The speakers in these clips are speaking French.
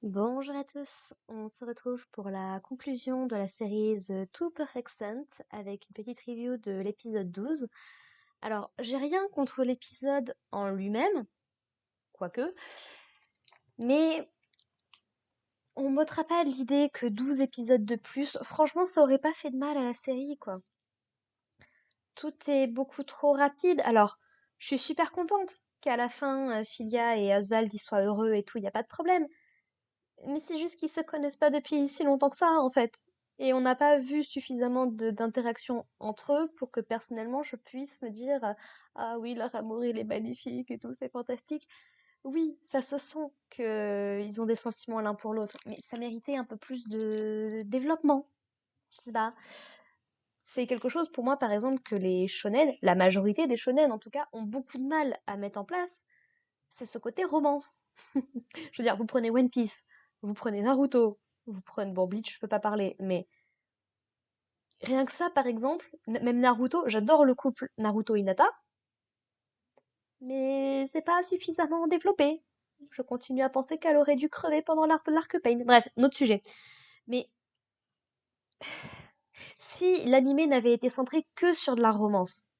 Bonjour à tous, on se retrouve pour la conclusion de la série The Two Perfect Sons avec une petite review de l'épisode 12. Alors, j'ai rien contre l'épisode en lui-même, quoique, mais on m'ôtera pas l'idée que 12 épisodes de plus, franchement, ça aurait pas fait de mal à la série, quoi. Tout est beaucoup trop rapide. Alors, je suis super contente qu'à la fin, Filia et Oswald y soient heureux et tout, y a pas de problème. Mais c'est juste qu'ils se connaissent pas depuis si longtemps que ça, en fait. Et on n'a pas vu suffisamment d'interactions entre eux pour que personnellement je puisse me dire ah oui, leur amour il est magnifique et tout, c'est fantastique. Oui, ça se sent qu'ils ont des sentiments l'un pour l'autre, mais ça méritait un peu plus de développement. Je sais pas. C'est quelque chose pour moi, par exemple, que les shonen, la majorité des shonen en tout cas, ont beaucoup de mal à mettre en place. C'est ce côté romance. Je veux dire, vous prenez One Piece, vous prenez Naruto, vous prenez, bon, Bleach, je peux pas parler, mais rien que ça, par exemple, même Naruto, j'adore le couple Naruto-Hinata, mais c'est pas suffisamment développé. Je continue à penser qu'elle aurait dû crever pendant l'arc Pain. Bref, autre sujet. Mais si l'anime n'avait été centré que sur de la romance,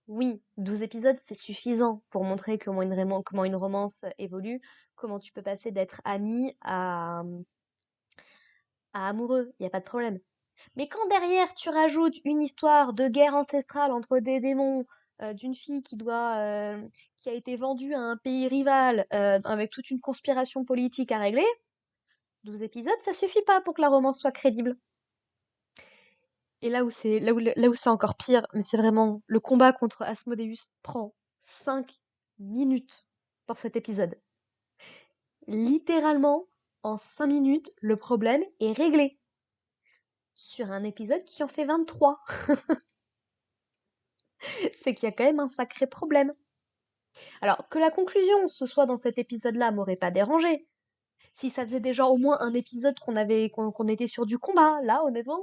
oui, 12 épisodes, c'est suffisant pour montrer comment une romance évolue, comment tu peux passer d'être ami à amoureux, il n'y a pas de problème. Mais quand derrière tu rajoutes une histoire de guerre ancestrale entre des démons, d'une fille qui a été vendue à un pays rival, avec toute une conspiration politique à régler, 12 épisodes, ça suffit pas pour que la romance soit crédible. Et là où c'est encore pire, mais c'est vraiment le combat contre Asmodeus prend 5 minutes dans cet épisode. Littéralement, en 5 minutes, le problème est réglé. Sur un épisode qui en fait 23. C'est qu'il y a quand même un sacré problème. Alors, que la conclusion ce soit dans cet épisode-là m'aurait pas dérangé. Si ça faisait déjà au moins un épisode qu'on était sur du combat, là, honnêtement,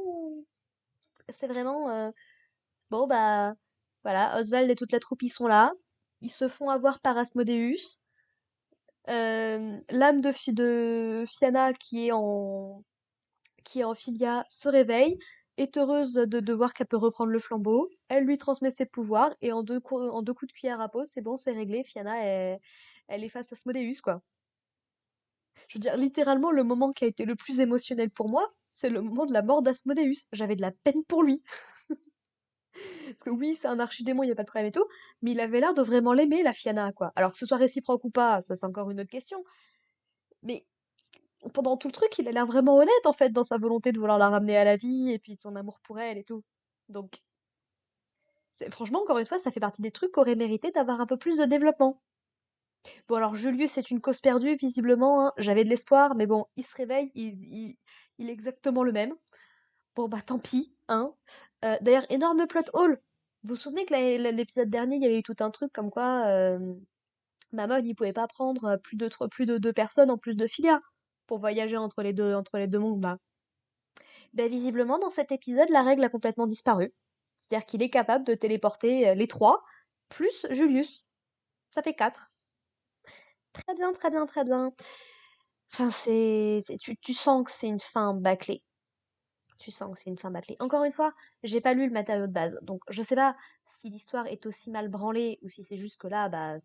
c'est vraiment bon bah voilà, Oswald et toute la troupe ils sont là, ils se font avoir par Asmodeus. L'âme de Fianna qui est en Filia se réveille, est heureuse de voir qu'elle peut reprendre le flambeau. Elle lui transmet ses pouvoirs et en deux coups de cuillère à peau, c'est bon, c'est réglé. Fianna, elle est face à Asmodeus, quoi. Je veux dire, littéralement, le moment qui a été le plus émotionnel pour moi, c'est le moment de la mort d'Asmodeus. J'avais de la peine pour lui. Parce que oui, c'est un archidémon, il n'y a pas de problème et tout, mais il avait l'air de vraiment l'aimer, la Fianna, quoi. Alors que ce soit réciproque ou pas, ça c'est encore une autre question. Mais pendant tout le truc, il a l'air vraiment honnête en fait dans sa volonté de vouloir la ramener à la vie et puis de son amour pour elle et tout. Donc, franchement, encore une fois, ça fait partie des trucs qui auraient mérité d'avoir un peu plus de développement. Bon, alors Julius est une cause perdue, visiblement, hein. J'avais de l'espoir, mais bon, il se réveille, il est exactement le même. Bon, bah tant pis, hein. D'ailleurs, énorme plot hole. Vous vous souvenez que l'épisode dernier, il y avait eu tout un truc comme quoi Mamon, il pouvait pas prendre plus de deux personnes en plus de Filia pour voyager entre les deux mondes, là. Ben, visiblement, dans cet épisode, la règle a complètement disparu. C'est-à-dire qu'il est capable de téléporter les trois, plus Julius. Ça fait quatre. Très bien, très bien, très bien. Enfin, tu sens que c'est une fin bâclée. Tu sens que c'est une fin bâclée. Encore une fois, j'ai pas lu le matériau de base, donc je sais pas si l'histoire est aussi mal branlée ou si c'est juste que là, bah,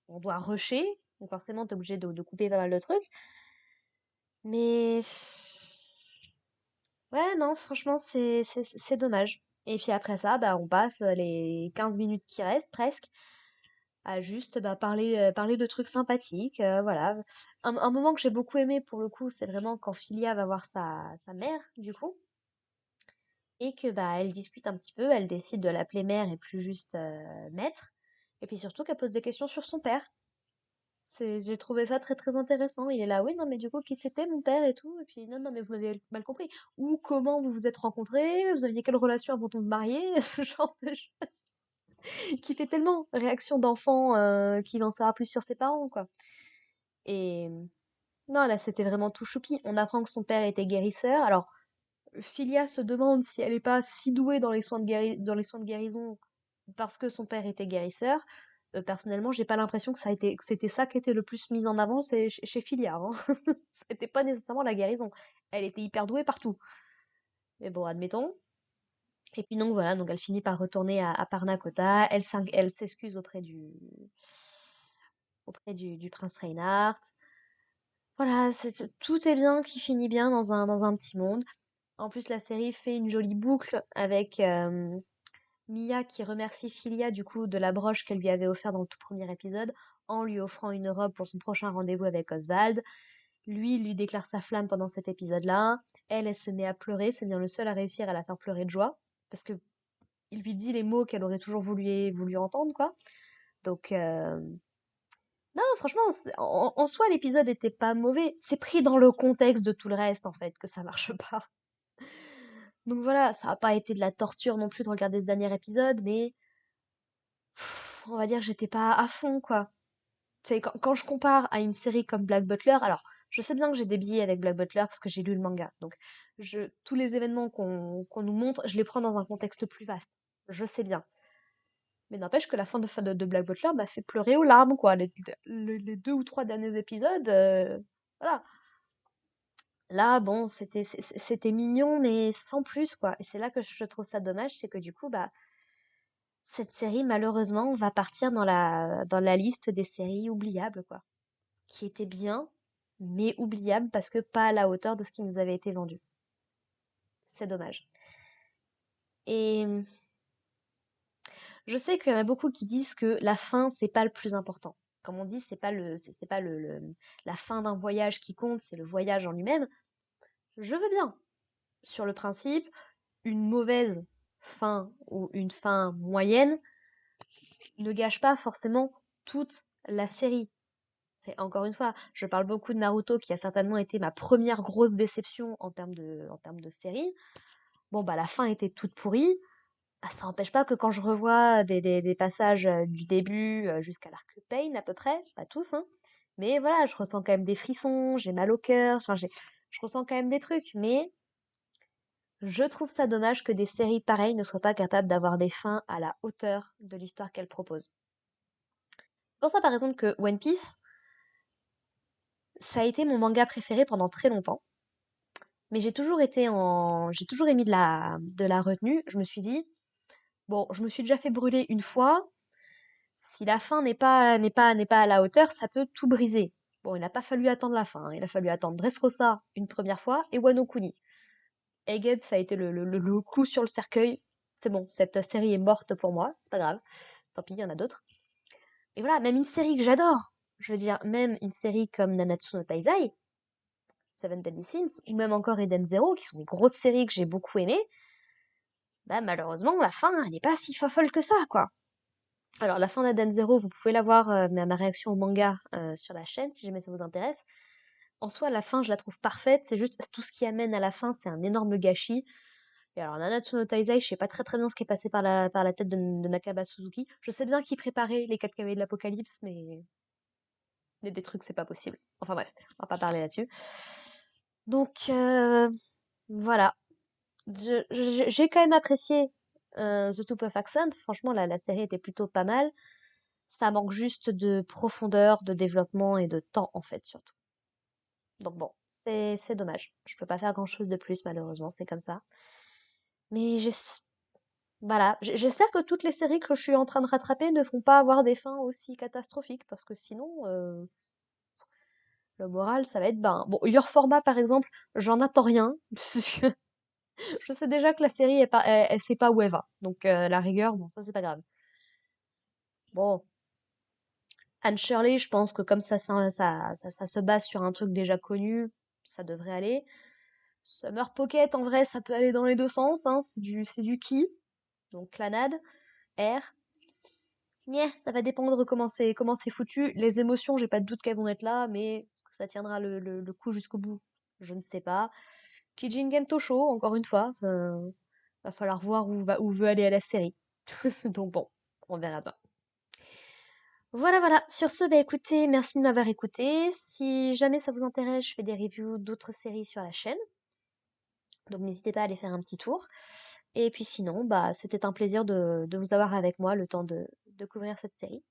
on doit rusher. Donc forcément, t'es obligé de couper pas mal de trucs. Mais ouais, non, franchement, c'est dommage. Et puis après ça, bah, on passe les 15 minutes qui restent presque à juste bah, parler de trucs sympathiques. Voilà. Un moment que j'ai beaucoup aimé pour le coup, c'est vraiment quand Filia va voir sa mère, du coup, et que bah elle discute un petit peu, elle décide de l'appeler mère et plus juste maître, et puis surtout qu'elle pose des questions sur son père. J'ai trouvé ça très très intéressant. Il est là, oui, non, mais du coup, qui c'était mon père et tout? Et puis, non, non, mais vous m'avez mal compris. Ou comment vous vous êtes rencontrés? Vous aviez quelle relation avant de vous marier? Ce genre de choses qui fait tellement réaction d'enfant qui veut en savoir plus sur ses parents, quoi. Et non, là, c'était vraiment tout choupi. On apprend que son père était guérisseur. Alors, Philia se demande si elle n'est pas si douée dans les soins de dans les soins de guérison parce que son père était guérisseur. Personnellement, j'ai pas l'impression que c'était ça qui était le plus mis en avant chez Filia, hein. C'était pas nécessairement la guérison. Elle était hyper douée partout. Mais bon, admettons. Et puis donc voilà, donc elle finit par retourner à Parnakota. Elle s'excuse auprès du prince Reinhardt. Voilà, tout est bien qui finit bien dans un petit monde. En plus, la série fait une jolie boucle avec Mia qui remercie Filia du coup de la broche qu'elle lui avait offert dans le tout premier épisode en lui offrant une robe pour son prochain rendez-vous avec Oswald. Lui, il lui déclare sa flamme pendant cet épisode-là. Elle se met à pleurer. C'est bien le seul à réussir à la faire pleurer de joie parce que il lui dit les mots qu'elle aurait toujours voulu entendre, quoi. Donc, non, franchement, en soi, l'épisode était pas mauvais. C'est pris dans le contexte de tout le reste, en fait, que ça marche pas. Donc voilà, ça a pas été de la torture non plus de regarder ce dernier épisode, mais on va dire que j'étais pas à fond, quoi. Tu sais, quand je compare à une série comme Black Butler, alors, je sais bien que j'ai des biais avec Black Butler parce que j'ai lu le manga. Donc, tous les événements qu'on nous montre, je les prends dans un contexte plus vaste. Je sais bien. Mais n'empêche que la fin de Black Butler m'a fait pleurer aux larmes, quoi. Les 2 ou 3 derniers épisodes, voilà. Là, bon, c'était mignon, mais sans plus, quoi. Et c'est là que je trouve ça dommage, c'est que du coup, bah, cette série, malheureusement, va partir dans la liste des séries oubliables, quoi. Qui étaient bien, mais oubliables parce que pas à la hauteur de ce qui nous avait été vendu. C'est dommage. Et je sais qu'il y en a beaucoup qui disent que la fin, c'est pas le plus important. Comme on dit, c'est pas la fin d'un voyage qui compte, c'est le voyage en lui-même. Je veux bien. Sur le principe, une mauvaise fin ou une fin moyenne ne gâche pas forcément toute la série. C'est encore une fois, je parle beaucoup de Naruto qui a certainement été ma première grosse déception en termes de série. Bon, bah la fin était toute pourrie. Ah, ça n'empêche pas que quand je revois des passages du début jusqu'à l'arc Pain à peu près, pas tous, hein, mais voilà, je ressens quand même des frissons, j'ai mal au cœur, enfin, je ressens quand même des trucs, mais je trouve ça dommage que des séries pareilles ne soient pas capables d'avoir des fins à la hauteur de l'histoire qu'elles proposent. C'est pour ça par exemple que One Piece, ça a été mon manga préféré pendant très longtemps, mais j'ai toujours émis de la retenue. Je me suis dit, bon, je me suis déjà fait brûler une fois. Si la fin n'est pas à la hauteur, ça peut tout briser. Bon, il n'a pas fallu attendre la fin, hein. Il a fallu attendre Dressrosa une première fois et Wano Kuni. Egghead, ça a été le clou sur le cercueil. C'est bon, cette série est morte pour moi, c'est pas grave. Tant pis, il y en a d'autres. Et voilà, même une série que j'adore. Je veux dire, même une série comme Nanatsu no Taizai, Seven Deadly Sins, ou même encore Eden Zero, qui sont des grosses séries que j'ai beaucoup aimées, bah malheureusement, la fin, elle n'est pas si folle que ça, quoi. Alors, la fin d'Eden Zero, vous pouvez la voir, ma réaction au manga sur la chaîne, si jamais ça vous intéresse. En soi, la fin, je la trouve parfaite. C'est juste tout ce qui amène à la fin, c'est un énorme gâchis. Et alors, Nanatsu no Taizai, je sais pas très très bien ce qui est passé par la tête de Nakaba Suzuki. Je sais bien qu'il préparait les 4 cavaliers de l'Apocalypse, mais il y a des trucs, c'est pas possible. Enfin bref, on va pas parler là-dessus. Donc, voilà. J'ai quand même apprécié The Two Puff Accent. Franchement, la série était plutôt pas mal. Ça manque juste de profondeur, de développement et de temps, en fait, surtout. Donc bon, c'est dommage. Je peux pas faire grand-chose de plus, malheureusement, c'est comme ça. Mais voilà, j'espère que toutes les séries que je suis en train de rattraper ne vont pas avoir des fins aussi catastrophiques, parce que sinon, le moral, ça va être bas, hein. Bon, Your Format, par exemple, j'en attends rien, parce que je sais déjà que la série, elle sait pas où elle va. Donc, la rigueur, bon, ça, c'est pas grave. Bon, Anne Shirley, je pense que comme ça se base sur un truc déjà connu, ça devrait aller. Summer Pocket, en vrai, ça peut aller dans les deux sens, hein. C'est du qui, donc Clanad, R. Nyeh, ça va dépendre de comment c'est foutu. Les émotions, j'ai pas de doute qu'elles vont être là, mais est-ce que ça tiendra le coup jusqu'au bout? Je ne sais pas. Kijingen Tosho, encore une fois, va falloir voir où veut aller la série. Donc bon, on verra bien. Voilà, voilà. Sur ce, bah écoutez, merci de m'avoir écouté. Si jamais ça vous intéresse, je fais des reviews d'autres séries sur la chaîne. Donc n'hésitez pas à aller faire un petit tour. Et puis sinon, bah c'était un plaisir de vous avoir avec moi le temps de couvrir cette série.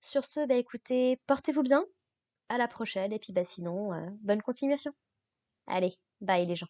Sur ce, bah écoutez, portez-vous bien, à la prochaine, et puis bah sinon, bonne continuation. Allez, bye les gens.